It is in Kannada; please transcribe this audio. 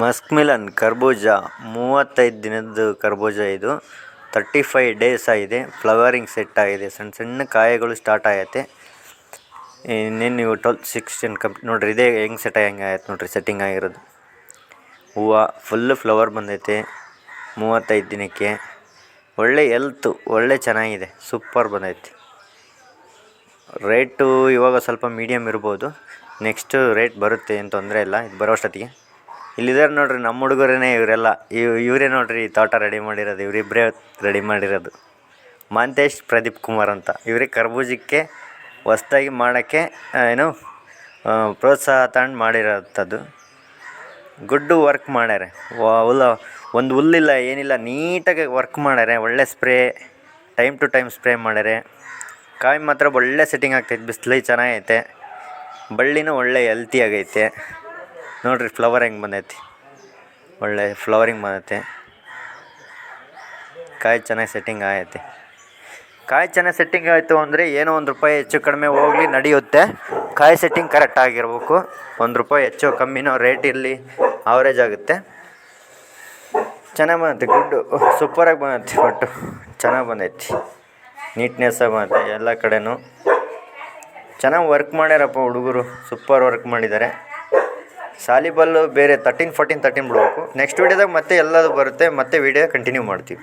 ಮಸ್ಕ್ ಮಿಲನ್ ಕರ್ಬೂಜ 35 ದಿನದ ಕರ್ಬೂಜ ಇದು. 35 ಡೇಸ್ ಆಗಿದೆ. ಫ್ಲವರಿಂಗ್ ಸೆಟ್ ಆಗಿದೆ. ಸಣ್ಣ ಸಣ್ಣ ಕಾಯಿಗಳು ಸ್ಟಾರ್ಟ್ ಆಗೈತೆ. ಇನ್ನೇನು ನೀವು 16 ನೋಡ್ರಿ, ಇದೇ ಹೆಂಗೆ ಆಯ್ತು ನೋಡ್ರಿ, ಸೆಟ್ಟಿಂಗ್ ಆಗಿರೋದು. ಹೂವು ಫುಲ್ಲು ಫ್ಲವರ್ ಬಂದೈತೆ 35 ದಿನಕ್ಕೆ. ಒಳ್ಳೆ ಎಲ್ತು, ಒಳ್ಳೆ ಚೆನ್ನಾಗಿದೆ, ಸೂಪರ್ ಬಂದೈತಿ. ರೇಟು ಇವಾಗ ಸ್ವಲ್ಪ ಮೀಡಿಯಮ್ ಇರ್ಬೋದು. ನೆಕ್ಸ್ಟು ರೇಟ್ ಬರುತ್ತೆ, ಏನು ತೊಂದರೆ ಇಲ್ಲ. ಇದು ಬರೋ ಅಷ್ಟೊತ್ತಿಗೆ ಇಲ್ಲಿದ್ದಾರೆ ನೋಡ್ರಿ, ನಮ್ಮ ಹುಡುಗರೇ ಇವರೆಲ್ಲ. ಇವರೇ ನೋಡ್ರಿ ಈ ತೋಟ ರೆಡಿ ಮಾಡಿರೋದು. ಇವರಿಬ್ಬರೇ ರೆಡಿ ಮಾಡಿರೋದು. ಮಾಂತೇಶ್, ಪ್ರದೀಪ್ ಕುಮಾರ್ ಅಂತ. ಇವರೇ ಕರ್ಬೂಜಕ್ಕೆ ಹೊಸ್ದಾಗಿ ಮಾಡೋಕ್ಕೆ ಪ್ರೋತ್ಸಾಹ ತಗೊಂಡು ಮಾಡಿರೋಂಥದ್ದು. ಗುಡ್ಡು ವರ್ಕ್ ಮಾಡ್ಯಾರೆ. ಒಂದು ಹುಲ್ಲಿಲ್ಲ, ಏನಿಲ್ಲ, ನೀಟಾಗಿ ವರ್ಕ್ ಮಾಡ್ಯಾರೆ. ಒಳ್ಳೆ spray, time to time spray ಮಾಡ್ಯಾರೆ. ಕಾಯಿ ಮಾತ್ರ ಒಳ್ಳೆ ಸೆಟ್ಟಿಂಗ್ ಆಗ್ತೈತೆ. ಬಿಸಿಲು ಚೆನ್ನಾಗೈತೆ. ಬಳ್ಳಿನೂ ಒಳ್ಳೆ ಹೆಲ್ತಿ ಆಗೈತೆ. ನೋಡಿರಿ ಫ್ಲವರ್ ಹೆಂಗೆ ಬಂದೈತಿ, ಒಳ್ಳೆ ಫ್ಲವರಿಂಗ್ ಬಂದೈತೆ. ಕಾಯಿ ಚೆನ್ನಾಗಿ ಸೆಟ್ಟಿಂಗ್ ಆಗೈತೆ. ಕಾಯಿ ಚೆನ್ನಾಗಿ ಸೆಟ್ಟಿಂಗ್ ಆಯಿತು ಅಂದರೆ ಏನೋ ₹1 ಹೆಚ್ಚು ಕಡಿಮೆ ಹೋಗಲಿ ನಡೆಯುತ್ತೆ. ಕಾಯಿ ಸೆಟ್ಟಿಂಗ್ ಕರೆಕ್ಟ್ ಆಗಿರ್ಬೇಕು. ₹1 ಹೆಚ್ಚು ಕಮ್ಮಿನೋ ರೇಟ್ ಇರಲಿ, ಅವರೇಜ್ ಆಗುತ್ತೆ. ಚೆನ್ನಾಗಿ ಬಂದೈತಿ. ಗುಡ್ಡು ಸೂಪರಾಗಿ ಬಂದೈತಿ. ಒಟ್ಟು ಚೆನ್ನಾಗಿ ಬಂದೈತಿ. ನೀಟ್ನೆಸ್ಸಾಗಿ ಬಂದೈತೆ. ಎಲ್ಲ ಕಡೆನೂ ಚೆನ್ನಾಗಿ ವರ್ಕ್ ಮಾಡ್ಯಾರಪ್ಪ ಹುಡುಗರು. ಸೂಪರ್ ವರ್ಕ್ ಮಾಡಿದ್ದಾರೆ. ಸಾಲಿಬಲ್ಲು ಬೇರೆ 13, 14, 13 ಬಿಡ್ಬೇಕು. ನೆಕ್ಸ್ಟ್ ವೀಡಿಯೋದಾಗ ಮತ್ತೆ ಎಲ್ಲದು ಬರುತ್ತೆ. ಮತ್ತೆ ವೀಡಿಯೋ ಕಂಟಿನ್ಯೂ ಮಾಡ್ತೀವಿ.